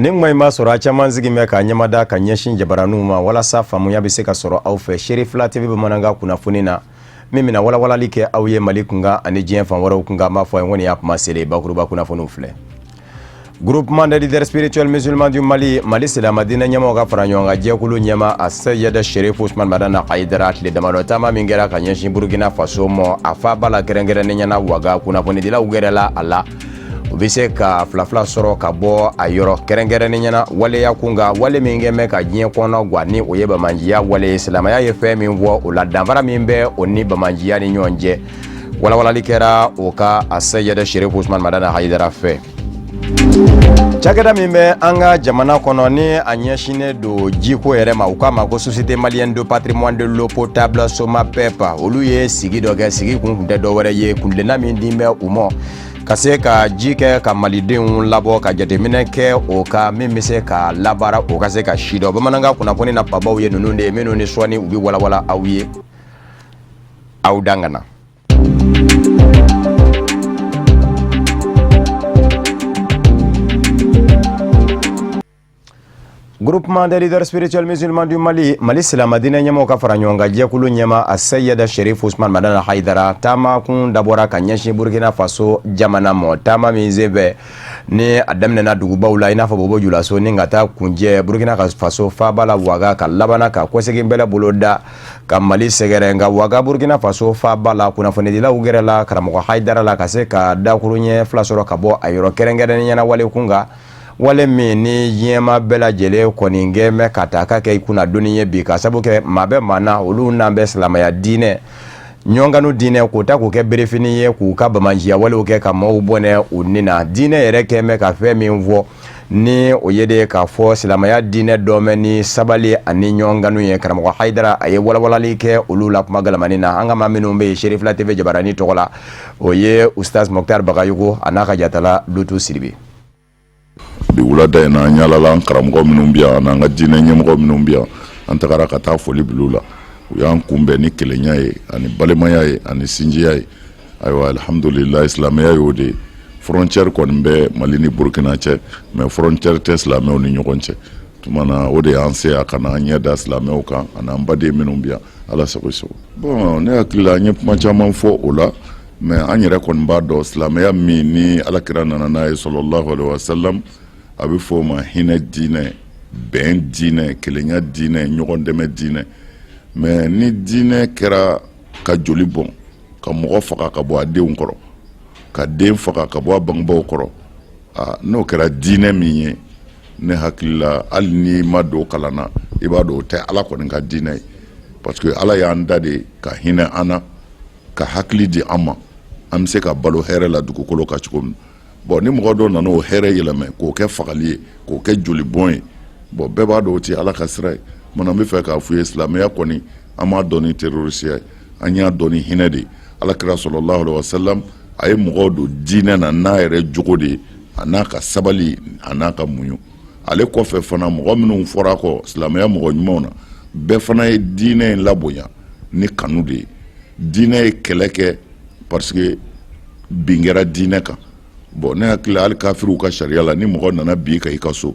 Ningma ma sɔrɔ a caman sigimɛ ka ɲɛmada ka ɲɛsin jabaraniw ma walasa faamuya bɛ se ka sɔrɔ aw fɛ Seri Fila TV bamanankan kunnafoni na min bɛna walawalali kɛ aw ye Mali kunkan ani diɲɛ fan wɛrɛw kunkan an b'a fɔ n kɔni y'a kuma sere bakuruba kunnafoniw filɛ. Groupement des leaders spirituels musulmans du Mali silamɛ diinɛ ɲɛmaaw ka fara ɲɔgɔn kan jɛkulu ɲɛma a Seyid Sherif Ousmane Madana Haidara tile damadɔ taama min kɛra ka ɲɛsin Burkina Faso ma a fa ba la kɛrɛnkɛrɛnnen ɲɛna Ouaga kunnafonidilaw gɛrɛla a la u bɛ se ka filafila sɔrɔ ka bɔ a yɔrɔ kɛrɛnkɛrɛnnen ɲɛna waleya kun kan wale min kɛ mɛ ka diɲɛ kɔnɔ guwa ni o ye bamanjiya wale ye silamɛya ye fɛn min fɔ o la danfara min bɛ o ni bamanjiya ni ɲɔgɔn cɛ walawalali kɛra o ka a Seyid Sherif Ousmane Madana Haidara fɛ. Cakɛda min bɛ an ka jamana kɔnɔ ni a ɲɛsinnen don jiko yɛrɛ ma u k'a ma ko Société Malienne de Patrimoine de l'eau potable SOMAPEP olu ye sigi dɔ kɛ sigi kun tɛ dɔwɛrɛ ye kuntilenna min di bɛ u ma ka se ka ji kɛ ka malidenw labɔ ka jateminɛ kɛ o ka min bɛ se ka labaara o ka se ka si dɔ bamanankan kunnafoni na pabaw ye ninnu de ye minnu ni sɔnni u bɛ walawala aw ye aw dangana. Groupement des leaders spirituels musulmans du Mali silamɛ diinɛ ɲɛmaaw ka fara ɲɔgɔn kan jɛkulu ɲɛma a Seyid Sherif Ousmane Madana Haidara taama kun dabɔra ka ɲɛsin Burkina Faso jamana ma taama min senfɛ ni a daminɛna dugubaw la i n'a fɔ Bobo Julaso ni ka taa kunjɛ Burkina Faso faaba la Ouaga ka labana ka kɔsegin bɛlɛ bolo da ka Mali sɛgɛrɛ nka Ouaga Burkina Faso faaba la kunnafonidilaw gɛrɛla karamɔgɔ Haidara la ka se ka dakuru ɲɛ fila sɔrɔ ka bɔ a yɔrɔ kɛrɛnkɛrɛnnen ɲɛna wale kun kan wale min ni diɲɛma bɛɛ lajɛlen kɔni gɛmɛ ka taa ka kɛ i kunna dɔnni ye bi ka sabu kɛ maa bɛ maa na olu n'an bɛ silamɛya diinɛ ɲɔnganu diinɛ k'o ta k'o kɛ berefini ye k'u ka bamanjiya walew kɛ ka maaw bɔnɛ u ni na diinɛ yɛrɛ kɛmɛ ka fɛn min fɔ ni o ye de k'a fɔ silamɛya diinɛ dɔmɛ ni sabali ani ɲɔnganu ye karamɔgɔ Haidara a ye walawalali kɛ olu la kuma galamani na an ka maa minnu bɛ yen Seri Fila TV jabarani tɔgɔ la o ye Ustaz Mokhtar Bagayoko a n'a ka jatala Lutu Sidibe. Bi wulada in na an yalala an karamɔgɔ minnu bɛ yan n'an ka diinɛ ɲɛmɔgɔ minnu bɛ yan an tagara ka taa foli bila u la u y'an kunbɛn ni kelenya ye ani balimaya ye ani sinjiya ye ayiwa alhamdulilayi silamɛya y'o de frontière kɔni bɛ Mali ni Burkina cɛ mais frontière tɛ silamɛw ni ɲɔgɔn cɛ tuma na o de y'an se a kana an ɲɛ da silamɛw kan ani an baden minnu bɛ yan ala sago i sago. Bon ne hakili la an ye kuma caman fɔ o la mais an yɛrɛ kɔni b'a dɔn silamɛya min ni alakira nana n'a ye sallallahu alaihi wa sallam a bɛ fɔ o ma hinɛ diinɛ bɛn diinɛ kelenya diinɛ ɲɔgɔn dɛmɛ diinɛ mais ni diinɛ kɛra ka joli bɔn ka mɔgɔ faga ka bɔ a denw kɔrɔ ka den faga ka bɔ a bangebaw kɔrɔ n'o kɛra diinɛ min ye ne hakili la hali ni ma don kalan na i b'a dɔn o tɛ ala kɔni ka diinɛ ye parce que ala y'an da de ka hinɛ an na ka hakili di an ma an bɛ se ka balo hɛrɛ la dugukolo kan cogo min. Bon ni mɔgɔ dɔ nana o hɛrɛ yɛlɛmɛ k'o kɛ fagali ye k'o kɛ joli bɔn ye bon bɛɛ b'a dɔn o ti ala ka sira ye mana n bɛ fɛ k'a fɔ ye silamɛya kɔni an m'a dɔn ni terrorisiya ye an y'a dɔn ni hinɛ de ye alakira sallallahu alaihi wa sallam a ye mɔgɔw don diinɛ na n'a yɛrɛ jogo de ye a n'a ka sabali a n'a ka muɲu ale kɔfɛ fana mɔgɔ minnu fɔra kɔ silamɛya mɔgɔ ɲumanw na bɛɛ fana ye diinɛ in labonya ni kanu de ye diinɛ ye kɛlɛ kɛ parce que bin kɛra diinɛ kan. Bon ne hakili hali kafiriw ka sariya la ni mɔgɔ nana bi ka i ka so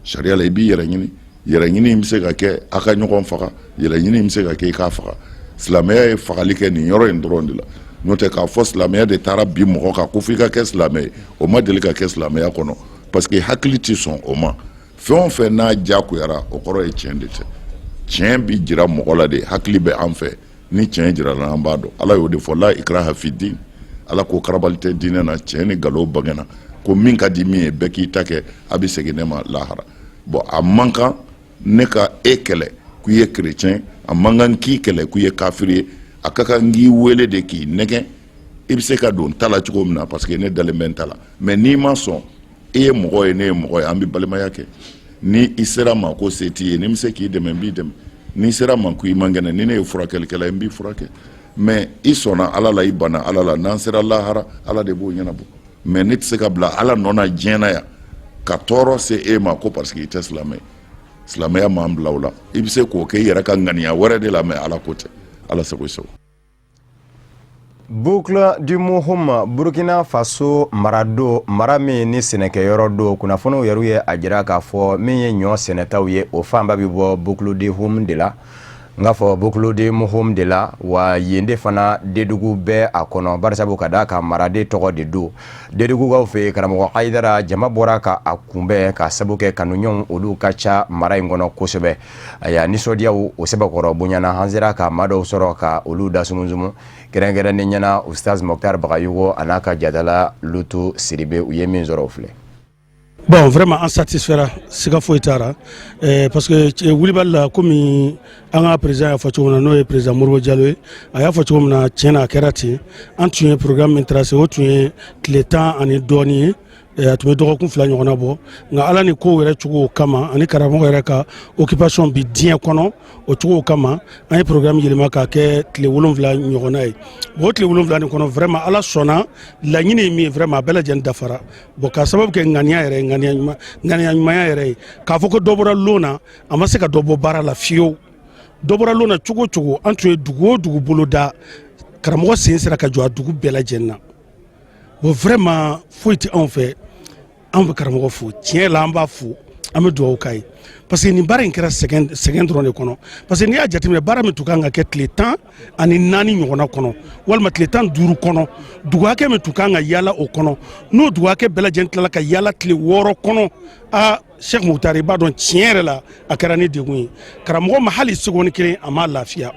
sariya la i b'i yɛrɛ ɲini bɛ se ka kɛ a ka ɲɔgɔn faga yɛrɛ ɲini bɛ se ka kɛ i k'a faga silamɛya ye fagali kɛ nin yɔrɔ in dɔrɔn de la n'o tɛ k'a fɔ silamɛya de taara bi mɔgɔ kan ko f'i ka kɛ silamɛ ye o ma deli ka kɛ silamɛya kɔnɔ parce que hakili tɛ sɔn o ma fɛn o fɛn n'a diyagoyara o kɔrɔ ye tiɲɛ de tɛ tiɲɛ bi jira mɔgɔ la de hakili bɛ an fɛ ni tiɲɛ jirala an b'a dɔn ala y'o de fɔ la ikraha fi din ala ko karabali tɛ diinɛ na tiɲɛ ni nkalon bangena ko min ka di min ye bɛɛ k'i ta kɛ a bɛ segin ne ma lahara bon a man kan ne ka e kɛlɛ k'u ye chrétien a man kan k'i kɛlɛ k'u ye kafiri ye a ka kan k'i wele de k'i nɛgɛn i bɛ se ka don ta la cogo min na parce que ne dalen bɛ n ta la mais n'i ma sɔn e ye mɔgɔ ye ne ye mɔgɔ ye an bɛ balimaya kɛ ni i sera ma ko se t'i ye ni n bɛ se k'i dɛmɛ n b'i dɛmɛ n'i sera ma ko i man kɛnɛ ni ne ye furakɛlikɛla ye n b'i furakɛ mais i sɔnna ala la i banna ala la n'an sera lahara ala de b'o ɲɛnabɔ mais ne tɛ se ka bila ala nɔ na diɲɛ na yan ka tɔɔrɔ se e ma ko parce que i tɛ silamɛ ye silamɛya m'an bila o la i bɛ se k'o kɛ i yɛrɛ ka ŋaniya wɛrɛ de la mais ala ko tɛ ala sago i sago. Boucle du Mouhoum Burkina Faso marado marami ni sɛnɛkɛyɔrɔ do kunnafoniw yɛrɛ ye a jira k'a fɔ min ye ɲɔ sɛnɛtaw ye o fanba bi bɔ Boucle du Mouhoum de la n k'a fɔ Boucle du Mouhoum de la wa yen de fana dedugu bɛɛ a kɔnɔ barisabu ka d'a kan maraden tɔgɔ de do dedugukaw fɛ karamɔgɔ Ayidara jama bɔra ka a kunbɛn ka sabu kɛ kanuɲɔgɔnw olu ka ca mara in kɔnɔ kosɛbɛ a y'a nisɔndiyaw o sɛbɛkɔrɔ bonyana an sera ka maa dɔw sɔrɔ ka olu dasumunzumu kɛrɛnkɛrɛnnen ɲɛna Ustaz Mokhtar Bagayogo a n'a ka jadala Lutu Sidibe u ye min sɔrɔ o filɛ. Bon, vraiment en satisfaira siga foyi tara parce que Wulibali la komi an ka président y'a fɔ cogo min na n'o ye président Modibo Diallo ye a y'a fɔ cogo min na tiɲɛ na a kɛra ten an tun ye programme min tracé o tun ye tile 10 ani dɔɔni ye a tun bɛ dɔgɔkun 2 ɲɔgɔnna bɔ nka ala ni kow yɛrɛ cogo kama ani karamɔgɔ yɛrɛ ka occupation bi diɲɛ kɔnɔ o cogo kama an ye programme yɛlɛma k'a kɛ tile 7 ɲɔgɔnna ye o tile 7 nin kɔnɔ vraiment ala sɔnna laɲini ye min ye vraiment a bɛɛ lajɛlen dafara bon k'a sababu kɛ ŋaniya yɛrɛ ŋaniya ɲumanya yɛrɛ ye k'a fɔ ko dɔ bɔra loon na a ma se ka dɔ bɔ baara la fiyewu dɔ bɔra loon na cogo cogo an tun ye dugu o dugu bolo da karamɔgɔ sen sera ka jɔ a dugu bɛɛ lajɛlen na bon vraiment foyi tɛ anw fɛ an bɛ karamɔgɔ fo tiɲɛ la an b'a fo an bɛ dugawu k'a ye parce que nin baara in kɛra sɛgɛn dɔrɔn de kɔnɔ parce que n'i y'a jateminɛ baara min tun kan ka kɛ tile 10 ani 4 ɲɔgɔnna kɔnɔ walima tile 15 kɔnɔ dugu hakɛ min tun kan ka yaala o kɔnɔ n'o dugu hakɛ bɛɛ lajɛlen tilala ka yaala tile 6 kɔnɔ Cheikh Mokhtar i b'a dɔn tiɲɛ yɛrɛ la a kɛra ni degun ye karamɔgɔ ma hali seconde kelen a ma lafiya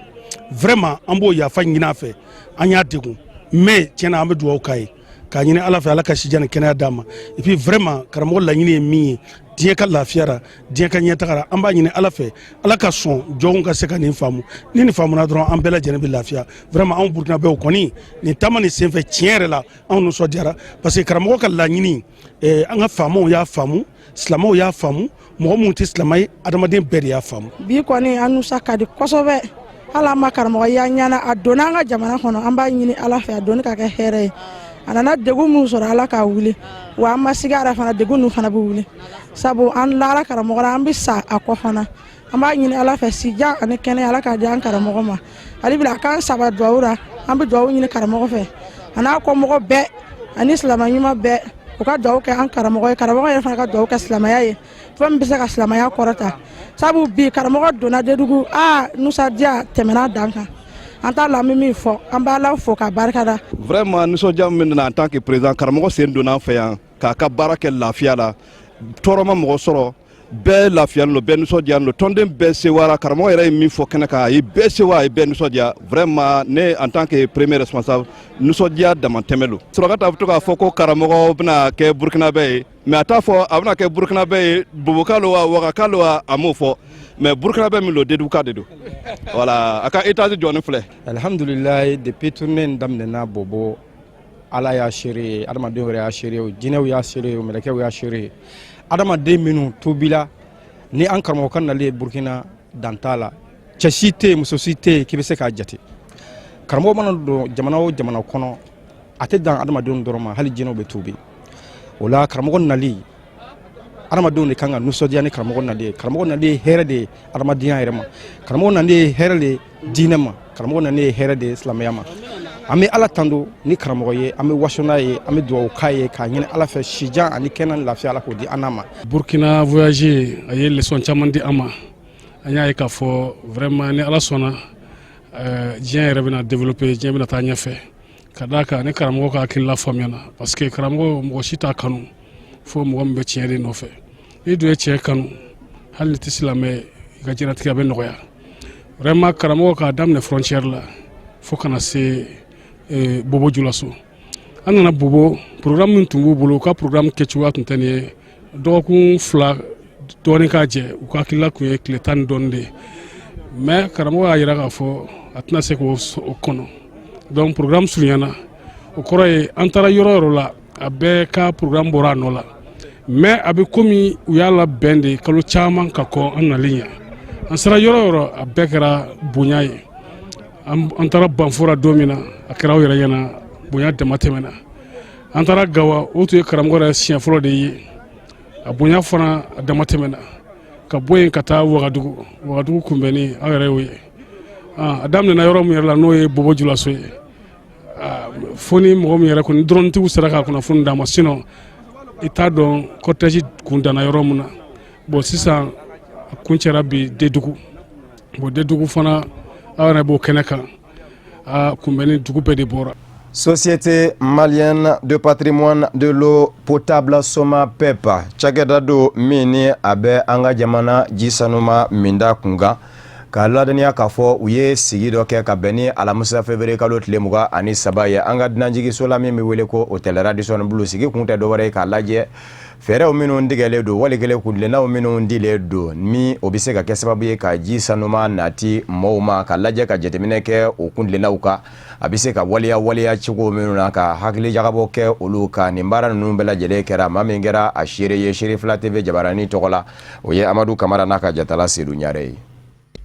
vraiment an b'o yafa ɲini a fɛ an y'a degun mais tiɲɛ na an bɛ dugawu k'a ye k'a ɲini ala fɛ ala ka sija ni kɛnɛya d'a ma et puis vraiment karamɔgɔ laɲini ye min ye diɲɛ ka lafiyara diɲɛ ka ɲɛtagara an b'a ɲini ala fɛ ala ka sɔn jɔnw ka se ka nin faamu ni nin faamuna dɔrɔn an bɛɛ lajɛlen bɛ lafiya vraiment anw burkinabɛw kɔni nin taama nin senfɛ tiɲɛ yɛrɛ la anw nisɔndiyara parce que karamɔgɔ ka laɲini an ka faamaw y'a faamu silamɛw y'a faamu mɔgɔ minnu tɛ silamɛ ye adamaden bɛɛ de y'a faamu bi kɔni an nusa ka di kosɛbɛ hali an ma karamɔgɔ y'a ɲana a donna an ka jamana kɔnɔ an b'a ɲini ala fɛ a donni ka kɛ hɛrɛ ye a nana degun min sɔrɔ ala k'a wuli wa an ma sigi ara fana degun ninnu fana bɛ wuli sabu an lara karamɔgɔ la an bɛ sa a kɔ fana an b'a ɲini ala fɛ sijan ani kɛnɛya ala k'a di an karamɔgɔ ma hali bi a k'an saba duwawu la an bɛ duwawu ɲini karamɔgɔ fɛ a n'a kɔmɔgɔ bɛɛ ani silamɛ ɲuman bɛɛ u ka duwawu kɛ an karamɔgɔ ye karamɔgɔ yɛrɛ fana ka duwawu kɛ silamɛya ye fɛn min bɛ se ka silamɛya kɔrɔta sabu bi karamɔgɔ donna dedugu nusadiya tɛmɛna dan kan an t'a la min fɔ an b'a la fo ka barika da vraiment nisɔndiya min na en tant que président karamɔgɔ sen donna an fɛ yan k'a ka baara kɛ lafiya la tɔɔrɔ ma mɔgɔ sɔrɔ bɛɛ lafiyalen don bɛɛ nisɔndiyalen don tɔnden bɛɛ sewara karamɔgɔ yɛrɛ ye min fɔ kɛnɛ kan a ye bɛɛ sewa a ye bɛɛ nisɔndiya vraiment ne en tant que premier responsable nisɔndiya damatɛmɛ don surakata bɛ to k'a fɔ ko karamɔgɔ bɛna kɛ burkinabɛ ye mais a t'a fɔ a bɛna kɛ burkinabɛ ye boboka lo wa wagaka lo wa a m'o fɔ mais burkinabɛ min lo deduka de don voilà a ka étage jɔni filɛ alhamdulillah depuis tournée in daminɛna bobo ala y'a seere adamadenw yɛrɛ y'a seere o jinɛw y'a seere o mɛlɛkɛw y'a seere adamaden minnu tubila ni an karamɔgɔ ka nali burkina dan t'a la cɛ si tɛ yen muso si tɛ yen k'i bɛ se k'a jate karamɔgɔ mana don jamana o jamana kɔnɔ a tɛ dan adamadenw dɔrɔn ma hali jinɛw bɛ tubi o la karamɔgɔ nali adamadenw de kan ka nisɔndiya ni karamɔgɔ nali ye karamɔgɔ nali ye hɛrɛ de ye adamadenya yɛrɛ ma karamɔgɔ nali ye hɛrɛ de ye diinɛ ma karamɔgɔ nali ye hɛrɛ de ye silamɛya ma an bɛ ala tando ni karamɔgɔ ye an bɛ waso n'a ye an bɛ dugawu k'a ye k'a ɲini ala fɛ sijan ani kɛnɛ ni lafiya ala k'o di an n'a ma Burkina voyage a ye leçon caman di an ma an y'a ye k'a fɔ vraiment ni ala sɔnna diɲɛ yɛrɛ bɛna développer diɲɛ bɛna taa ɲɛfɛ ka d'a kan ni karamɔgɔ ka hakilila faamuyana parce que karamɔgɔ mɔgɔ si t'a kanu fo mɔgɔ min bɛ tiɲɛ de nɔfɛ ni dun ye tiɲɛ kanu hali ni tɛ silamɛ i ka diɲɛlatigɛ bɛ nɔgɔya vraiment karamɔgɔ k'a daminɛ frontière la fo kana se Bobo Dioulasso an nana Bobo programme min tun b'u bolo u ka programme kɛcogoya tun tɛ nin ye dɔgɔkun 2 dɔɔnin k'a jɛ u ka hakilila tun ye tile 10 ni dɔɔnin de ye mais karamɔgɔ y'a jira k'a fɔ a tɛna se k'o kɔnɔ donc programme surunyana o kɔrɔ ye an taara yɔrɔ o yɔrɔ la a bɛɛ ka programme bɔra a nɔ la mais a bɛ komi u y'a labɛn de kalo caman ka kɔn an nali ɲɛ an sera yɔrɔ o yɔrɔ a bɛɛ kɛra bonya ye an taara Banfora don min na a kɛra aw yɛrɛ ɲɛna bonya dama tɛmɛna an taara Gawa o tun ye karamɔgɔ yɛrɛ siɲɛ fɔlɔ de ye a bonya fana a dama tɛmɛna ka bɔ yen ka taa Wagadugu kunbɛnni aw yɛrɛ y'o ye a daminɛna yɔrɔ min yɛrɛ la n'o ye Bobo Dioulasso ye foni mɔgɔ min yɛrɛ kɔni dɔrɔntigiw sera ka kunnafoni d'a ma sinon i t'a dɔn cortège kun danna yɔrɔ min na bon sisan a kun cɛra bi Dedugu bon Dedugu fana aw yɛrɛ b'o kɛnɛ kan kunbɛnni dugu bɛɛ de bɔra. Société malienne de patrimoine de l'eau potable SOMAPEP cakɛda do min ni a bɛ an ka jamana ji sanuma minda kunkan ka ladaniya k'a fɔ u ye sigi dɔ kɛ ka bɛn ni alamisa février kalo tile 23 ye an ka dunanjigiso la min bɛ wele ko hôtel Radisson Blu sigi kun tɛ dɔwɛrɛ ye k'a lajɛ fɛɛrɛw minnu tigɛlen don walikɛlen kuntilennaw minnu dilen don min o bɛ se ka kɛ sababu ye ka ji sanuma nati mɔɔw ma ka lajɛ ka jateminɛ kɛ o kuntilennaw kan a bɛ se ka waliya cogo minnu na ka hakili jagabɔ kɛ olu kan nin baara ninnu bɛɛ lajɛlen kɛra maa min kɛra a seere ye Seri Fila TV jabarani tɔgɔ la o ye Amadu Kamara n'a ka jatala Seydou Ɲare ye.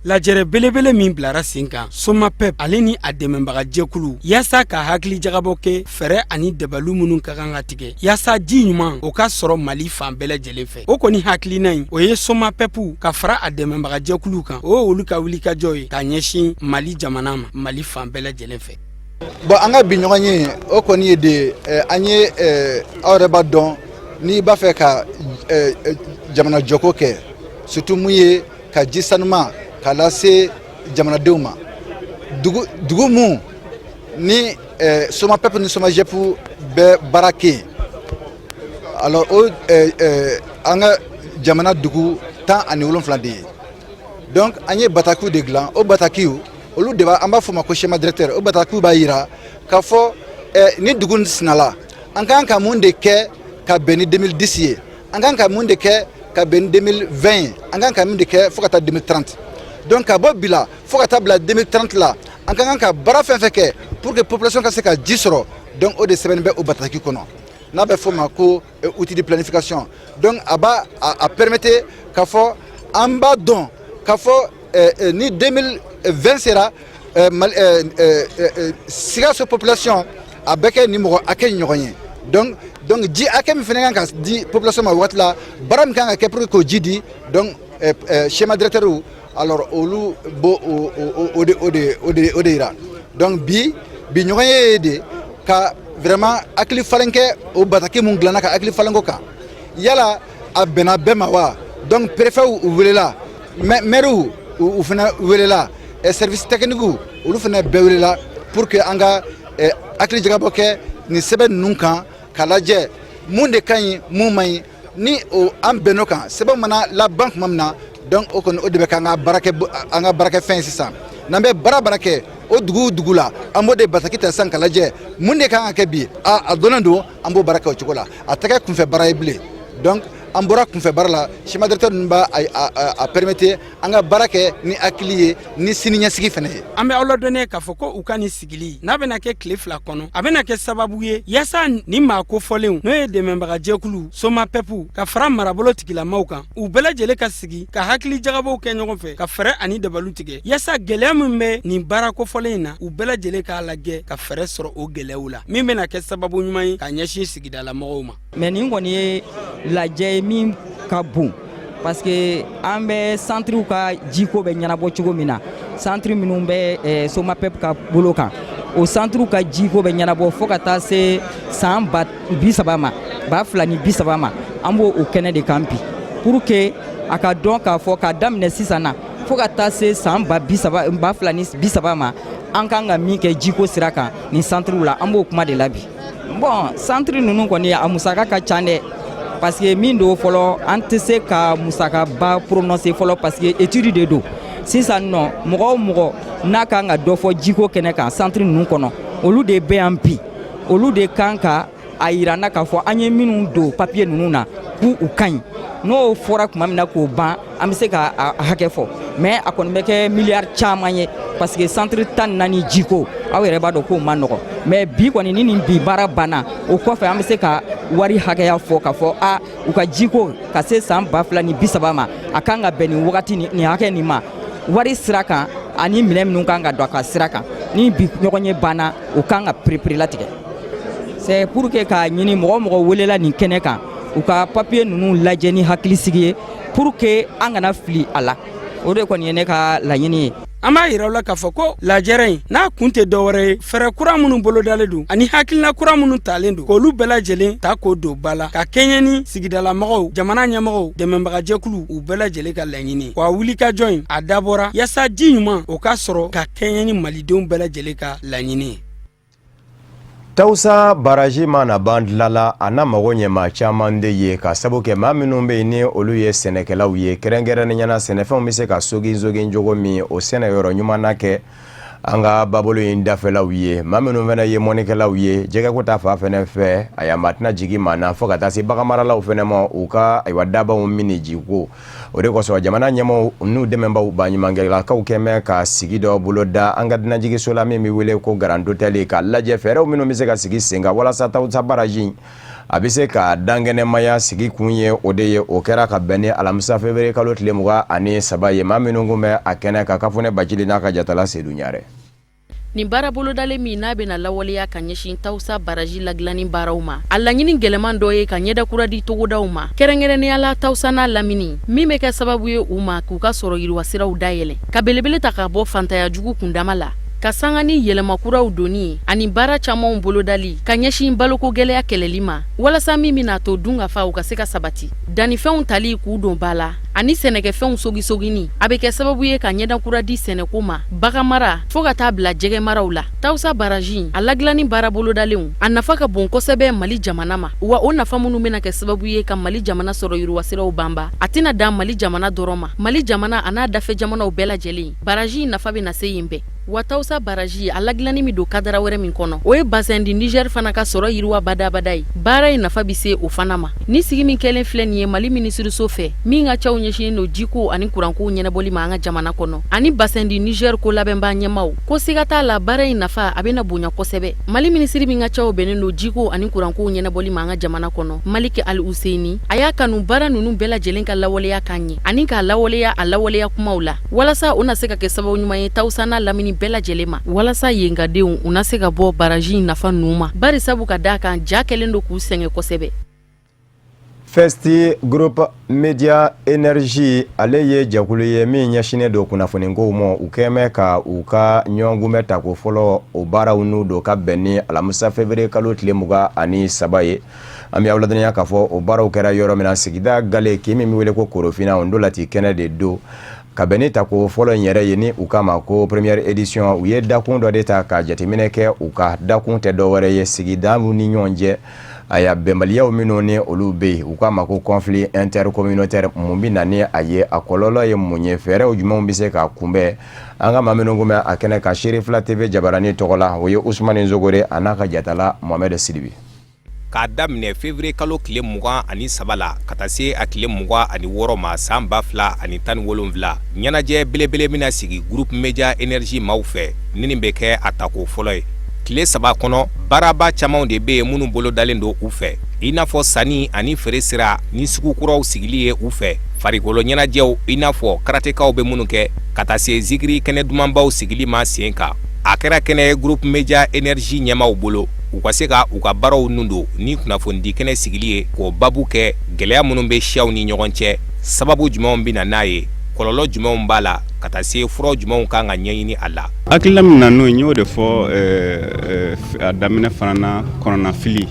Lajɛrɛ belebele min bilara sen kan SOMAPEP ale ni a dɛmɛbaga jɛkulu yaasa ka hakili jagabɔ kɛ fɛɛrɛ ani dabalu minnu ka kan ka tigɛ yaasa ji ɲuman o ka sɔrɔ Mali fan bɛɛ lajɛlen fɛ o kɔni hakilina in o ye SOMAPEP ka fara a dɛmɛbaga jɛkulu kan o olu ka wulikajɔ ye ka ɲɛsin Mali jamana ma Mali fan bɛɛ lajɛlen fɛ. Bon an ka bi ɲɔgɔn ye o kɔni ye de an ye aw yɛrɛ b'a dɔn n'i b'a fɛ ka jamana jɔko kɛ surtout mun ye ka ji sanuma k'a lase jamanadenw ma dugu mun ni SOMAPEP ni SOMAGEP bɛ baara kɛ yen alors o an ka jamana dugu 17 de ye donc an ye batakiw de dilan o batakiw olu de b'a an b'a fɔ ma ko schéma directeur o batakiw b'a yira k'a fɔ ni dugu sinala an kan ka mun de kɛ ka bɛn ni 2010 ye an kan ka mun de kɛ ka bɛn ni 2020 ye an kan ka mun de kɛ fo ka taa 2030 donc ka bɔ bila fo ka taa bila 2030 la an kan ka baara fɛn fɛn kɛ pour que population ka se ka ji sɔrɔ donc o de sɛbɛnnen bɛ o bataki kɔnɔ n'a bɛ fɔ ma ko outil de planification donc a b'a a permettre k'a fɔ an b'a dɔn k'a fɔ ni 2020 sera Sikaso population a bɛ kɛ ni mɔgɔ hakɛ ɲɔgɔn ye donc ji hakɛ min fana kan ka di population ma waati la baara min kan ka kɛ pour que k'o ji di donc schéma directeur alors olu bo o de yira donc bi ɲɔgɔn ye de ka vraiment hakili falen kɛ o bataki mun dilanna ka hakili falen ko kan yala a bɛnna bɛɛ ma wa donc préfet u welela maire u fana welela service technique olu fana bɛɛ welela pour que an ka hakili jagabɔ kɛ nin sɛbɛn ninnu kan ka lajɛ mun de ka ɲi mun man ɲi ni an bɛnn'o kan sɛbɛn mana laban tuma min na donc o kɔni o de bɛ kɛ an ka baarakɛ fɛn sisan n'an bɛ baara kɛ o dugu la an b'o de bataki ta sisan ka lajɛ mun de kan ka kɛ bi a dɔnnen don an b'o baara kɛ o cogo la a tɛ kɛ kunfɛ baara ye bilen donc an bɔra kunfɛ baara la schéma directeur ninnu b'a a permettre an ka baara kɛ ni hakili ye ni siniɲɛsigi fana ye. An bɛ aw ladɔnnen k'a fɔ ko u ka nin sigili n'a bɛna kɛ tile 2 kɔnɔ a bɛna kɛ sababu ye yaasa ni maa kofɔlenw n'o ye dɛmɛbaga jɛkulu SOMAPEP ka fara marabolo tigilamaw kan u bɛɛ lajɛlen ka sigi ka hakili jagabɔw kɛ ɲɔgɔn fɛ ka fɛɛrɛ ani dabalu tigɛ yaasa gɛlɛya min bɛ nin baara kofɔlen in na u bɛɛ lajɛlen k'a lajɛ ka fɛɛrɛ sɔrɔ o gɛlɛyaw la min bɛna kɛ sababu ɲuman ye ka ɲɛsin sigidala mɔgɔw ma. Mais nin kɔni ye lajɛ min ka bon parce que an bɛ centre ka jiko bɛ ɲɛnabɔ cogo min na centre minnu bɛ SOMAPEP ka bolo kan o centre ka jiko bɛ ɲɛnabɔ fo ka taa se san 30 ma 2030 ma an b'o kɛnɛ de kan bi pour que a ka dɔn k'a fɔ k'a daminɛ sisan na fo ka taa se san 2030 ma an kan ka min kɛ jiko sira kan ni centre la an b'o kuma de la bi. Bon centre ninnu kɔni a musaka ka ca dɛ parce que min do fɔlɔ an tɛ se ka musaka ba prononcer fɔlɔ parce que étude de do sisan nɔ mɔgɔ o mɔgɔ n'a kan ka dɔ fɔ jiko kɛnɛ kan centre ninnu kɔnɔ olu de bɛ yan bi olu de kan ka a yira na k'a fɔ an ye minnu don papier ninnu na k'u ka ɲi n'o fɔra tuma min na k'o ban an bɛ se ka hakɛ fɔ mais a kɔni bɛ kɛ miliyari caman ye parce que centre 14 jiko aw yɛrɛ b'a dɔn k'o ma nɔgɔ mais bi kɔni ni nin bi baara banna o kɔfɛ an bɛ se ka wari hakɛya fɔ k'a fɔ u ka jiko ka se san 2030 ma a kan ka bɛn nin wagati nin hakɛ nin ma wari sira kan ani minɛ minnu kan ka don a ka sira kan ni bi ɲɔgɔn ye banna o kan ka perepere latigɛ c'est pour que ka ɲini mɔgɔ welela nin kɛnɛ kan u ka papier ninnu lajɛ ni hakilisigi ye pour que an kana fili a la o de kɔni ye ne ka laɲini ye. an b'a yiraw la k'a fɔ ko lajɛrɛ in n'a kun tɛ dɔwɛrɛ ye fɛɛrɛ kura minnu bolodalen don ani hakilina kura minnu talen don k'olu bɛɛ lajɛlen ta k'o don ba la ka kɛɲɛ ni sigidalamɔgɔw jamana ɲɛmɔgɔw dɛmɛbagajɛkulu u bɛɛ lajɛlen ka laɲini wa wulikajɔ in a dabɔra yaasa di ɲuman o ka sɔrɔ ka kɛɲɛ ni malidenw bɛɛ lajɛlen ka laɲini. Tausa baraji mana ban dilala a na mago ɲɛ maa caman de ye ka sabu kɛ maa minnu bɛ yen ni olu ye sɛnɛkɛlaw ye kɛrɛnkɛrɛnnenya sɛnɛfɛnw bɛ se ka sogin cogo min o sɛnɛyɔrɔ ɲuman na kɛ an ka babolo in dafɛlaw ye maa minnu fana ye mɔnikɛlaw ye jɛgɛko ta fa fana fɛ a yama tɛna jigi maa na fo ka taa se baganmaralaw fana ma u ka ayiwa dabaw mini jiko o de kosɔn jamana ɲɛmaaw n'u dɛmɛbaaw baɲumankɛlakaw kɛmɛ ka sigi dɔ bolo da an ka dunanjigiso la min bɛ wele ko Grand Hôtel ka lajɛ fɛɛrɛw minnu bɛ se ka sigi sen kan walasa Tausa baraji a bɛ se ka dankɛnɛmaya sigi kun ye o de ye o kɛra ka bɛn ni alamisa février kalo tile 23 ye maa minnu kun bɛ a kɛnɛ ka Kafune Bacili n'a ka jatala Seydou Ɲare. Nin baara bolodalen min n'a bɛna lawaleya ka ɲɛsin Tausa baraji ladilanni baaraw ma a laɲini gɛlɛman dɔ ye ka ɲɛdakura di togodaw ma kɛrɛnkɛrɛnnenya la Tausa n'a lamini min bɛ kɛ sababu ye u ma k'u ka sɔrɔ yiriwasiraw dayɛlɛ ka belebele ta ka bɔ fantaya jugu kundama la ka sanga ni yɛlɛmakuraw doni ani baara camanw bolodali ka ɲɛsin baloko gɛlɛya kɛlɛli ma walasa min bɛna to dun ka fa u ka se ka sabati dannifɛnw tali k'u don ba la ani sɛnɛkɛfɛnw sogisogini a bɛ kɛ sababu ye ka ɲɛdankura di sɛnɛko ma bagan mara fo ka taa bila jɛgɛ maraw la Tausa baraji a ladilanni baara bolodalenw a nafa ka bon kosɛbɛ Mali jamana ma wa o nafa minnu bɛna kɛ sababu ye ka Mali jamana sɔrɔ yiriwasiraw banba a tɛna dan Mali jamana dɔrɔn ma Mali jamana a n'a dafɛ jamanaw bɛɛ lajɛlen baraji nafa bɛna se yen bɛɛ wa Tausa baraji a ladilanni min don kadara wɛrɛ min kɔnɔ o ye bassin di Niger fana ka sɔrɔ yiriwa badabada ye baara in nafa bi se o fana ma ni sigi min kɛlen filɛ nin ye Mali minisiriso fɛ min ka caw ɲɛsin no jiko ani kuranko ɲɛnabɔli ma an ka jamana kɔnɔ ani bassin di Niger ko labɛnba ɲɛmaw ko siga t'a la baara in nafa a bɛna bonya kosɛbɛ Mali minisiri min ka caw bɛnnen no jiko ani kuranko ɲɛnabɔli ma an ka jamana kɔnɔ Maliki Ali Useini a y'a kanu baara ninnu bɛɛ lajɛlen ka lawaleya ka ɲɛ ani ka lawaleya a lawaleya kumaw la walasa o na se ka kɛ sababu ɲuman ye Tausa n'a lamini bɛɛ lajɛlen ma walasa yengadenw u na se ka bɔ baraji nafa ninnu ma bari sabu ka da kan ja kɛlen don k'u sɛgɛn kosɛbɛ. Festi Group Media Energy ale ye jɛkulu ye min ɲɛsinnen don kunnafonikow ma u kɛmɛ ka u ka ɲɔgɔnkunbɛ ta ko fɔlɔ o baaraw n'u don ka bɛn ni alamisa février kalo tile 23 ye an bɛ aw ladɔnniya k'a fɔ o baaraw kɛra yɔrɔ min na sigida gale k'i min bɛ wele ko Korofina o ndolati kɛnɛ de don ka bɛn ni tako fɔlɔ in yɛrɛ ye ni u kama ko première édition u ye dakun dɔ de ta ka jateminɛ kɛ u ka dakun tɛ dɔwɛrɛ ye sigida ni ɲɔgɔn cɛ a y'a bɛnbaliyaw minnu ni olu bɛ yen u k'a ma ko conflit intercommunautaire mun bɛ na ni a ye a kɔlɔlɔ ye mun ye fɛɛrɛw jumɛnw bɛ se ka kunbɛn an ka maa minnu kun bɛ a kɛnɛ ka Sherifla TV jabarani tɔgɔ la o ye Usmani Zogore a n'a ka jatala Mohamed Sidibi. K'a daminɛ février kalo tile 23 la ka taa se a tile 26 ma san 2017 ɲɛnajɛ belebele bɛna sigi Groupe Media Energy maaw fɛ ni nin bɛ kɛ a tako fɔlɔ ye tile 3 kɔnɔ baaraba camanw de bɛ yen minnu bolo dalen don u fɛ i n'a fɔ sanni ani feere sira ni sugukuraw sigili ye u fɛ farikolo ɲɛnajɛw i n'a fɔ karatekaw bɛ minnu kɛ ka taa se zikiri kɛnɛ dumanbaw sigili ma sen kan a kɛra kɛnɛ Groupe Media Energy ɲɛmaaw bolo u ka se ka u ka baaraw nun don ni kunnafonidi kɛnɛ sigili ye k'o babu kɛ gɛlɛya minnu bɛ siyaw ni ɲɔgɔn cɛ sababu jumɛnw bɛ na n'a ye kɔlɔlɔ jumɛnw b'a la ka taa se furaw jumɛnw kan ka ɲɛɲini a la. Hakilila min na n'o ye n y'o de fɔ a daminɛ fana na kɔnɔnafili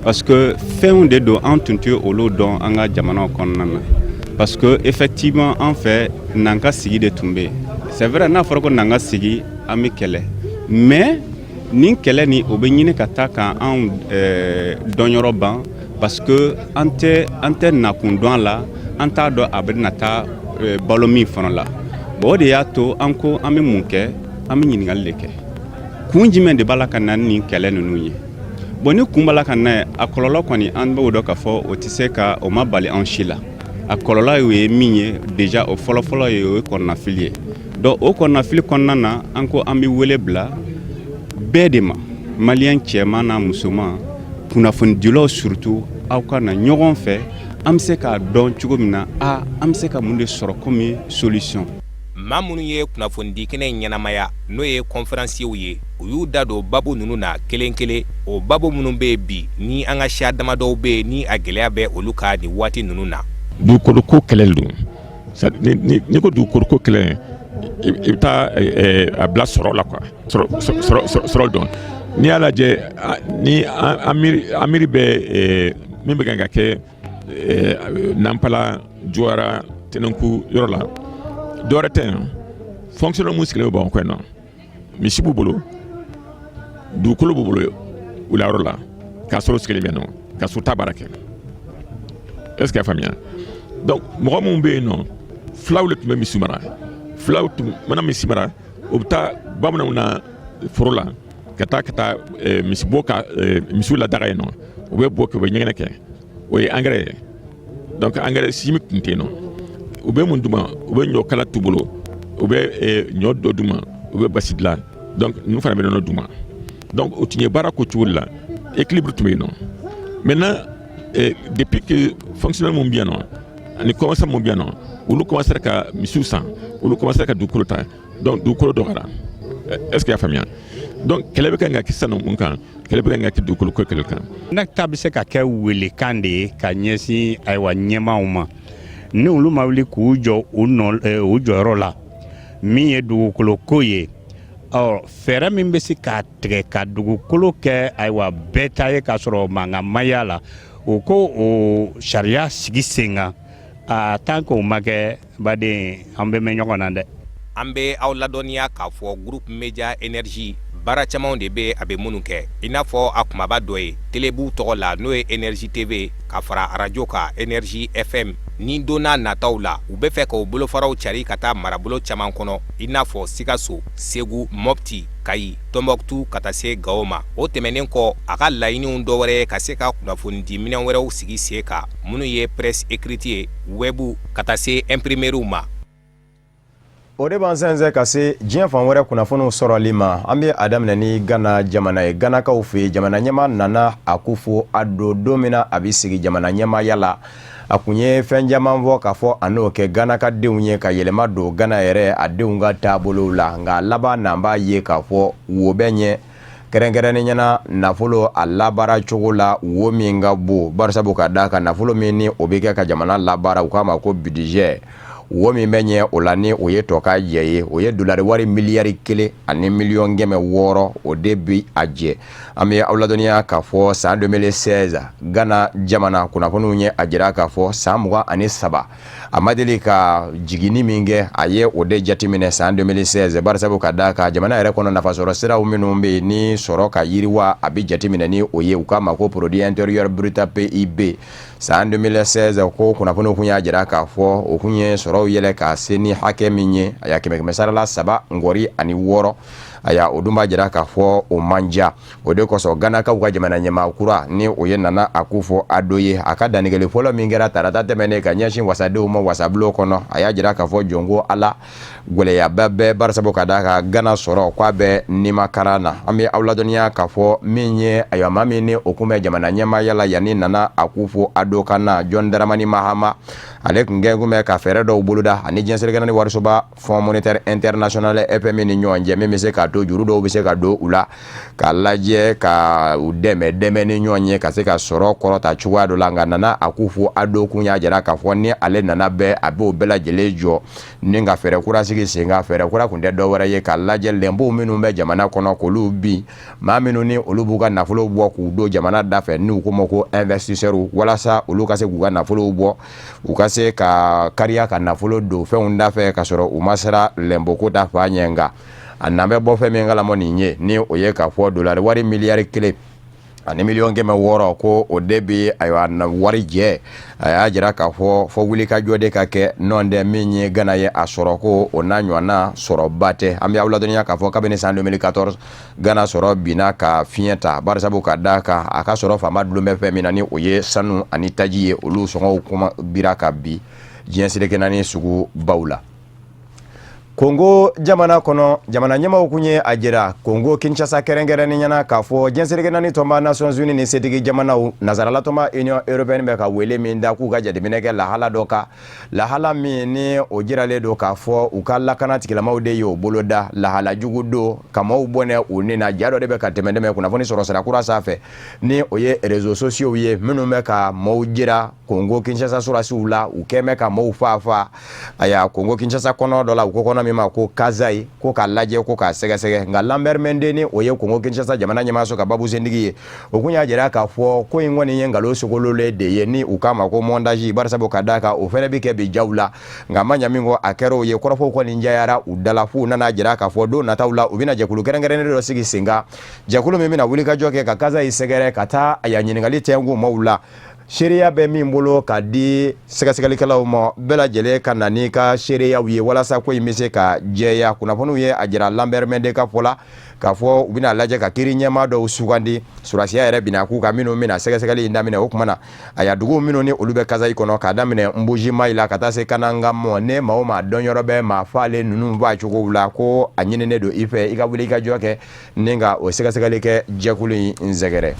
parce que fɛnw de don an tun tɛ olu dɔn an ka jamanaw kɔnɔna na parce que effectivement an fɛ n'an ka sigi de tun bɛ yen c'est vrai n'a fɔra ko n'an ka sigi an bɛ kɛlɛ mais nin kɛlɛ ni o bɛ ɲini ka taa kan anw dɔnyɔrɔ ban parce que an tɛ nakun dɔn a la an t'a dɔn a bɛ na taa balo min fana la bon o de y'a to an ko an bɛ mun kɛ an bɛ ɲininkali de kɛ kun jumɛn de b'a la ka na nin kɛlɛ ninnu ye bon ni kun b'a la ka na ye a kɔlɔlɔ kɔni an b'o dɔn k'a fɔ o tɛ se ka o ma bali an si la a kɔlɔlɔ ye min ye déjà o fɔlɔfɔlɔ ye o ye kɔnɔnafili ye donc o kɔnɔnafili kɔnɔna na an ko an bɛ wele bila bɛɛ de ma maliyɛn cɛman n'a musoman kunnafonidilaw surtout aw ka na ɲɔgɔn fɛ an bɛ se k'a dɔn cogo min na an bɛ se ka mun de sɔrɔ comme solution. maa minnu ye kunnafonidi kɛnɛ ɲɛnamaya n'o ye conférenciers ye u y'u da don babu ninnu na kelen kelen o babu minnu bɛ yen bi ni an ka siya damadɔw bɛ yen ni a gɛlɛya bɛ olu ka nin waati ninnu na. dugukolo ko kɛlɛ don ni ko dugukolo ko kɛlɛ i bɛ taa a bila sɔrɔ la quoi sɔrɔ dɔn n'i y'a lajɛ ni an miiri bɛ min bɛ kan ka kɛ Nampala Jowara Tɛnɛnku yɔrɔ la dɔwɛrɛ tɛ yen fonctionnaire mun sigilen b'an kɔ yen nɔ misi b'u bolo dugukolo b'u bolo u la yɔrɔ la k'a sɔrɔ sigilen bɛ yen nɔ ka so ta baara kɛ est-ce que a faamuya donc mɔgɔ minnu bɛ yen nɔ filaw de tun bɛ misi mara filaw tun mana misi mara u bɛ taa bamananw na foro la ka taa misibɔ ka misiw ladaga yen nɔ u bɛ bɔ kɛ u bɛ ɲɛgɛnɛ kɛ o ye engrais ye donc engrais chimique tun tɛ yen nɔ u bɛ mun d'u ma u bɛ ɲɔ kala t'u bolo u bɛ ɲɔ dɔ d'u ma u bɛ basi dilan donc ninnu fana bɛ nɔnɔ d'u ma donc o tun ye baara ko cogo de la équilibre tun bɛ yen nɔ maintenant depuis que fonctionnaire mun bɛ yan nɔ ani commerçant mun bɛ yan nɔ olu commencé ka misiw san olu commencé ka dugukolo ta donc dugukolo dɔgɔyara est-ce que y'a faamuya donc kɛlɛ bɛ kan ka kɛ sanu mun kan kɛlɛ bɛ kan ka kɛ dugukolo ko kɛlɛ kan. ne ta bɛ se ka kɛ welekan de ye ka ɲɛsin ayiwa ɲɛmaaw ma ni olu ma wuli k'u jɔ u jɔyɔrɔ la min ye dugukolo ko ye fɛɛrɛ min bɛ se k'a tigɛ ka dugukolo kɛ ayiwa bɛɛ ta ye k'a sɔrɔ mankan ma y'a la o ko o sariya sigi sen kan tant que o ma kɛ baden an bɛ mɛn ɲɔgɔn na dɛ. an bɛ aw ladɔnniya k'a fɔ groupe media énergie baara camanw de bɛ a bɛ minnu kɛ i n'a fɔ a kumaba dɔ ye telebu tɔgɔ la n'o ye énergie tv ka fara radio kan énergie fm ni donna nataw la u bɛ fɛ k'o bolofaraw cari ka taa marabolo caman kɔnɔ i n'a fɔ sikaso segu mopti kayi tɔnbɔkutu ka taa se gawo ma o tɛmɛnen kɔ a ka laɲiniw dɔ wɛrɛ ka se ka kunnafoni di minɛn wɛrɛw sigi sen kan minnu ye presse écrite ye webu ka taa se imprimeriw ma. o de b'an sɛnsɛn ka se diɲɛ fan wɛrɛ kunnafoniw sɔrɔli ma an bɛ a daminɛ ni Gana jamana ye Ganakaw fɛ yen jamana ɲɛmaa Nana Akufo Addo don min na a bɛ sigi jamana ɲɛmaaya la a kun ye fɛn caman fɔ k'a fɔ a n'o kɛ Ganaka denw ye ka yɛlɛma don Gana yɛrɛ a denw ka taabolow la nka laban n'an b'a ye k'a fɔ wo bɛ ɲɛ kɛrɛnkɛrɛnnen ɲɛna nafolo a labaara cogo la wo min ka bon barisabu ka d'a kan nafolo min ni o bɛ kɛ ka jamana labaara u k'a ma ko budget wo min bɛ ɲɛ o la ni o ye tɔ ka jɛ ye o ye dolari wari miliyari 1 ani miliyɔn 600 o de bi a jɛ an bɛ aw ladɔnniya k'a fɔ san 2016 Gana jamana kunnafoniw ye a jira k'a fɔ san 23 a ma deli ka jiginni min kɛ a ye o de jateminɛ san 2016 barisabu ka d'a kan jamana yɛrɛ kɔnɔ nafasɔrɔ siraw minnu bɛ yen ni sɔrɔ ka yiriwa a bɛ jateminɛ ni o ye u k'a ma ko produit intérieur brut PIB san 2016 ko kunnafoniw kun y'a jira k'a fɔ o kun ye sɔrɔw yɛlɛ ka se ni hakɛ min ye a y'a kɛmɛ sara la 3 ngɔri ani 6 a y'a o dun b'a jira k'a fɔ o man diya o de kosɔn Ganakaw ka jamana ɲɛmaa kura ni o ye Nana Akufo Addo ye a ka dannigɛli fɔlɔ min kɛra tarata tɛmɛnen ka ɲɛsin wasadenw ma wasabulon kɔnɔ a y'a jira k'a fɔ jɔnko ala gwɛlɛyaba bɛɛ barisabu ka d'a ka Gana sɔrɔ k'a bɛ nimakaran na an bɛ aw ladɔnniya k'a fɔ min ye ayiwa maa min ni o kun bɛ jamana ɲɛmaaya la yanni Nana Akufo Addo ka na John Dramani Mahama ale kun kɛ kun bɛ ka fɛɛrɛ dɔw boloda ani diɲɛ selikɛnɛ ni warisoba Fonds monétaire international FMI ni ɲɔgɔn cɛ min bɛ se k'a to juru dɔw bɛ se ka don u la k'a lajɛ ka u dɛmɛ ni ɲɔgɔn ye ka se ka sɔrɔ kɔrɔta cogoya dɔ la nka Nana Akufo Addo kun y'a jira k'a fɔ ni ale nana bɛɛ a b'o bɛɛ lajɛlen jɔ ni ka fɛɛrɛ kura sigi sen kan fɛɛrɛ kura kun tɛ dɔ wɛrɛ ye k'a lajɛ lɛnpow minnu bɛ jamana kɔnɔ k'olu bin maa minnu ni olu b'u ka nafolo bɔ k'u don jamana da fɛ n'u ko ma ko investisseurs walasa olu ka se k'u ka nafolo bɔ u ka se ka kariya ka nafolo don fɛnw da fɛ ka sɔrɔ u ma sera lɛnpoko ta fa ɲɛ nka a nan bɛ bɔ fɛn min kalama nin ye ni o ye k'a fɔ dolari wari miliyari 1 ani miliyɔn 600 ko o de bɛ ayiwa wari jɛ a y'a jira k'a fɔ wulikajɔ de ka kɛ nɔn tɛ min ye Gana ye a sɔrɔ ko o n'a ɲɔgɔnna sɔrɔba tɛ an bɛ aw ladɔnniya k'a fɔ kabini san 2014 Gana sɔrɔ binna ka fiɲɛ ta barisabu ka d'a kan a ka sɔrɔ fanba dulon bɛ fɛn min na ni o ye sanu ani taji ye olu sɔngɔw kuma bira ka bi diɲɛ seleke naani sugu baw la. Kongo jamana kɔnɔ jamana ɲɛmaaw kun ye a jira Kongo Kinshasa kɛrɛnkɛrɛnnen ɲɛna k'a fɔ diɲɛ seleke naani tɔnba Nations Unies ni setigi jamanaw nansarala tɔnba Union Européenne bɛ ka wele min da k'u ka jateminɛ kɛ lahala dɔ kan lahala min ni o jiralen don k'a fɔ u ka lakana tigilamaw de ye o bolo da lahala jugu don ka maaw bɔnɛ u ni na ja dɔ de bɛ ka tɛmɛ kunnafoni sɔrɔ sira kura sanfɛ ni o ye réseaux sociaux ye minnu bɛ ka maaw jira Kongo Kinshasa surasiw la u kɛn bɛ ka maaw fa a y'a Kongo Kinshasa kɔnɔ dɔ la u ko kɔnɔ min ma ko Kazai ko ka lajɛ ko ka sɛgɛsɛgɛ nka Lambert Mende ni o ye Kongo Kinshasa jamana ɲɛmaa ka babu sendigi ye o kun y'a jira k'a fɔ ko in kɔni ye nkalon sogololen de ye ni u k'a ma ko montage barisabu ka d'a kan o fɛnɛ bi kɛ bi jaw la nka ma ɲa min kɔ a kɛra o ye kɔrɔfɔw kɔni jayara u dala f'u nana jira k'a fɔ don nataw la u bɛna jɛkulu kɛrɛnkɛrɛnnen dɔ sigi sen kan jɛkulu min bɛna wulikajɔ kɛ ka Kazai sɛgɛrɛ ka taa a ya ɲininkali tɛnku maaw la seereya bɛ min bolo ka di sɛgɛsɛgɛlikɛlaw ma bɛɛ lajɛlen ka na ni ka seereyaw ye walasa ko in bɛ se ka jɛya kunnafoniw ye a jira Lambert Mende ka fɔ la k'a fɔ u bɛna lajɛ ka kiiri ɲɛmaa dɔw sugandi surasiya yɛrɛ bɛna k'u ka minnu bɛna sɛgɛsɛgɛli in daminɛ o kumana a y'a duguw minnu ni olu bɛ Kazai kɔnɔ k'a daminɛ Mbuji Mai la ka taa se Kananga mɔ ne maa o maa dɔnyɔrɔ bɛ maa falen ninnu b'a cogow la ko a ɲininen don i fɛ i ka wuli i ka jɔ kɛ ni ka o sɛgɛsɛgɛli kɛ jɛkulu in sɛgɛrɛ.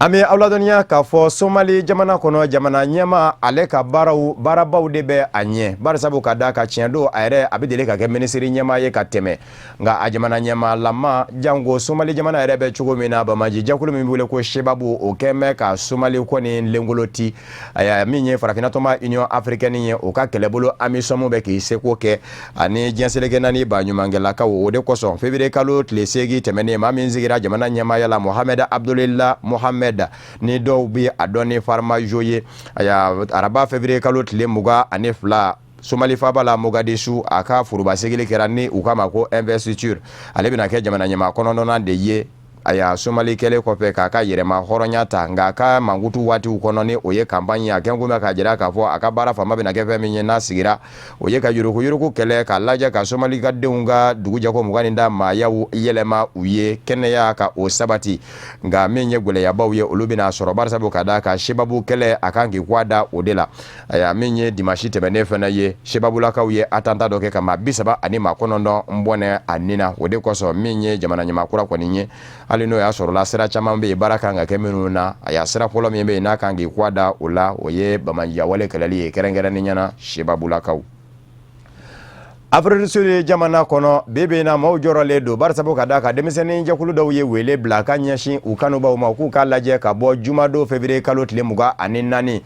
An bɛ aw ladɔnniya k'a fɔ Somali jamana kɔnɔ jamana ɲɛmaa ale ka baarabaw de bɛ a ɲɛ barisabu ka d'a kan tiɲɛ don a yɛrɛ a bɛ deli ka kɛ minisiri ɲɛmaa ye ka tɛmɛ nka a jamana ɲɛmaalama jango Somali jamana yɛrɛ bɛ cogo min na Bamaji jɛkulu min wele ko Shebabu o kɛn bɛ ka Somali kɔni lenkoloti a y'a min ye farafinnatɔma Union Africaine ye o ka kɛlɛbolo AMISOM bɛ k'i seko kɛ ani diɲɛseleke naani baɲumankɛlakaw o de kosɔn février kalo tile 8 tɛmɛnen maa min sigira jamana ɲɛmaaya la Mohamed Abdulillah Mohamed ni dɔw bi a dɔn ni Farmajo ye a y'a araba février kalo tile 22 Somali faaba la Mogadishu a ka forobasegili kɛra ni u k'a ma ko investiture ale bɛna kɛ jamana ɲɛmaa kɔnɔntɔnnan de ye a y'a Somali kɛlen kɔfɛ k'a ka yɛrɛma hɔrɔnya ta nka a ka mankutu waatiw kɔnɔ ni o ye campagne ye a kɛn kun bɛ k'a jira k'a fɔ a ka baara fanba bɛna kɛ fɛn min ye n'a sigira o ye ka yuruku kɛlɛ k'a lajɛ ka Somali ka denw ka dugujɛko 20 da maayaw yɛlɛma u ye kɛnɛya ka o sabati nka min ye gwɛlɛyabaw ye olu bɛna sɔrɔ barisabu ka d'a kan Shebabu kɛlɛ a kan k'i kɔ da o de la a y'a min ye dimanche tɛmɛnen fana ye Shebabulakaw ye attentat dɔ kɛ ka maa 39 bɔnɛ a nin na o de kosɔn min ye jamana ɲɛmaa kura kɔni ye hali n'o y'a sɔrɔla sira caman bɛ yen baara kan ka kɛ minnu na a y'a sira fɔlɔ min bɛ yen n'a kan k'i kɔ da o la o ye Bamaji wale kɛlɛli ye kɛrɛnkɛrɛnnen ɲɛna Shebabulakaw. Afrique du Sud jamana kɔnɔ bi in na maaw jɔrɔlen don barisabu ka d'a kan denmisɛnnin jɛkulu dɔw ye wele bila ka ɲɛsin u kanubaw ma k'u k'a lajɛ ka bɔ jumadon février kalo tile 24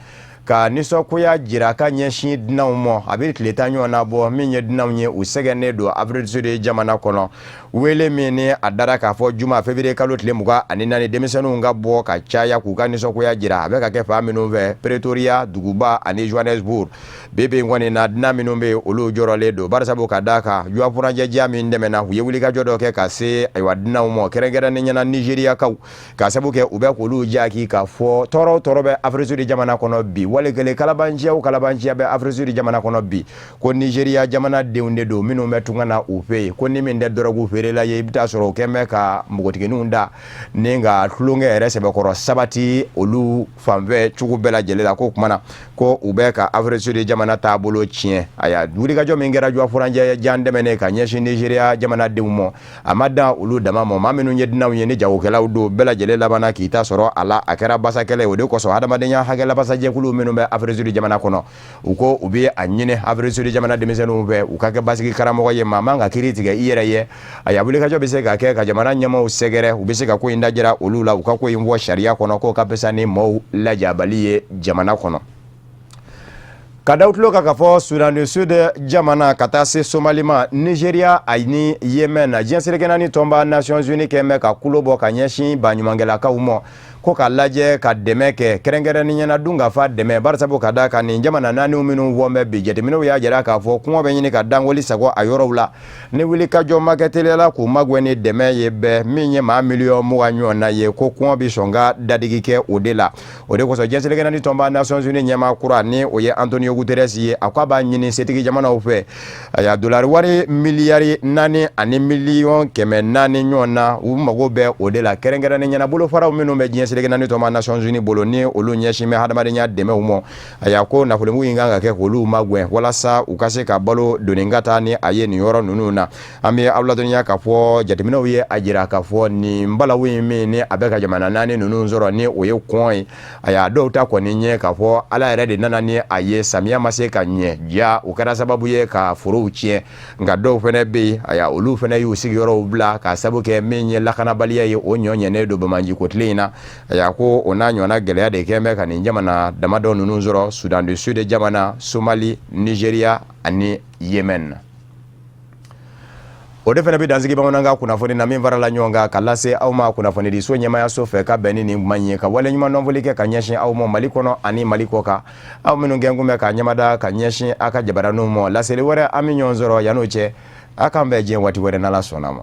ka nisɔngoya jira ka ɲɛsin dunanw ma a bɛ tile 10 ɲɔgɔn na bɔ min ye dunanw ye u sɛgɛnnen don Afrique du Sud jamana kɔnɔ wele min ni a dara k'a fɔ juma février kalo tile 24 denmisɛnninw ka bɔ ka caya k'u ka nisɔngoya jira a bɛ ka kɛ fan minnu fɛ Pretoria Duguba ani Johannesburg bi in kɔni na dunan minnu bɛ olu jɔrɔlen don barisabu ka d'a kan juwafuranjɛjɛ min dɛmɛna u ye wulikajɔ dɔ kɛ ka se ayiwa dunanw ma kɛrɛnkɛrɛnnen ɲɛna Nigériyakaw ka sabu kɛ u bɛ k'olu jaki k'a fɔ tɔɔrɔ bɛ Afrique du Sud jamana kɔnɔ bi wale kelen kalabanciya bɛ Afrique du Sud jamana kɔnɔ bi ko Nigéria jamana denw de don minnu bɛ tunga na u fɛ yen ko ni min tɛ dɔrɔgu feerela ye i bɛ taa sɔrɔ o kɛn bɛ ka npogotigininw da ni ka tulonkɛ yɛrɛ sɛbɛkɔrɔ sabati olu fanfɛ cogo bɛɛ lajɛlen la ko kumana ko u bɛ ka Afrique du Sud jamana taabolo tiɲɛ a y'a wulikajɔ min kɛra juwafuranjɛ jan dɛmɛnen ka ɲɛsin Nigéria jamana denw ma a ma dan olu dama ma maa minnu ye dunanw ye ni jagokɛlaw don bɛɛ lajɛlen labanna k'i ta sɔrɔ a la a kɛra basakɛlɛ o de kosɔn hadamadenya hakɛ labasajɛkulu minnu bɛ Afrique du Sud jamana kɔnɔ u ko u bɛ a ɲini Afrique du Sud jamana denmisɛnninw fɛ u ka kɛ basigi karamɔgɔ ye maa man ka kiiri tigɛ i yɛrɛ ye a y'a wulikajɔ bɛ se ka kɛ ka jamana ɲɛmaaw sɛgɛrɛ u bɛ se ka ko in dajira olu la u ka ko in bɔ sariya kɔnɔ k'o ka fisa ni maaw lajabali ye jamana kɔnɔ. Ka da tulo kan ka fɔ Sudan du Sud jamana ka taa se Somali ma Nigeria ani Yemen diɲɛseleke naani tɔnba Nations Unies kɛn bɛ ka kulo bɔ ka ɲɛsin baɲumankɛlakaw ma ko ka lajɛ ka dɛmɛ kɛ kɛrɛnkɛrɛnnen ɲɛna dun ka fa dɛmɛ barisabu ka d'a kan nin jamana naaniw minnu wɔn bɛ bi jateminɛw y'a jira k'a fɔ kɔngɔ bɛ ɲini ka dangoli sago a yɔrɔw la ni wulikajɔ ma kɛ teliyala k'u magwɛ ni dɛmɛ ye bɛɛ min ye maa miliyɔn 20 ɲɔgɔn na ye ko kɔngɔ bi sɔn ka dadigi kɛ o de la o de kosɔn diɲɛseleke naani tɔnba Nations Unies ɲɛmaa kura ni o ye Antonio Guterres ye a ko a b'a ɲini setigi jamanaw fɛ a y'a dolari wari miliyari 4 ani miliyɔn 400 ɲɔgɔn na u mago bɛ o de la kɛrɛnkɛrɛnnen ɲɛna bolofaraw minnu bɛ diɲɛseleke naani tɔnba Nations Unies bolo ni olu ɲɛsin bɛ hadamadenya dɛmɛw ma a y'a ko nafolomugu in kan ka kɛ k'olu magwɛn walasa u ka se ka balo doni ka taa ni a ye nin yɔrɔ ninnu na an bɛ aw ladɔnniya k'a fɔ jateminɛw ye a jira k'a fɔ nin balawu in min ni a bɛ ka jamana naani ninnu sɔrɔ ni o ye kɔn ye a y'a dɔw ta kɔni ɲɛ k'a fɔ ala yɛrɛ de nana ni a ye samiya ma se ka ɲɛ ja o kɛra sababu ye ka forow tiɲɛ nka dɔw fɛnɛ bɛ yen a y'a olu fɛnɛ y'u sigiyɔrɔw bila ka sabu kɛ min ye lakanabaliya ye o ɲɔɲɛnen don Bamaji ko tile in na a y'a ko o n'a ɲɔgɔnna gɛlɛya de kɛn bɛ ka nin jamana damadɔ ninnu sɔrɔ Sudan du Sud jamana Somali Nigeria ani Yemen. O de fana bɛ dansigi bamanankan kunnafoni na min farala ɲɔgɔn kan ka lase aw ma kunnafoni di so ɲɛmaya so fɛ ka bɛn ni nin kuma ye ka wale ɲuman dɔnfɔli kɛ ka ɲɛsin aw ma Mali kɔnɔ ani Mali kɔ kan aw minnu gɛn kun bɛ ka ɲɛmada ka ɲɛsin aw ka jabaraninw ma laseli wɛrɛ an bɛ ɲɔgɔn sɔrɔ yan'o cɛ a k'an bɛn diɲɛ waati wɛrɛ n'Ala sɔnna ma.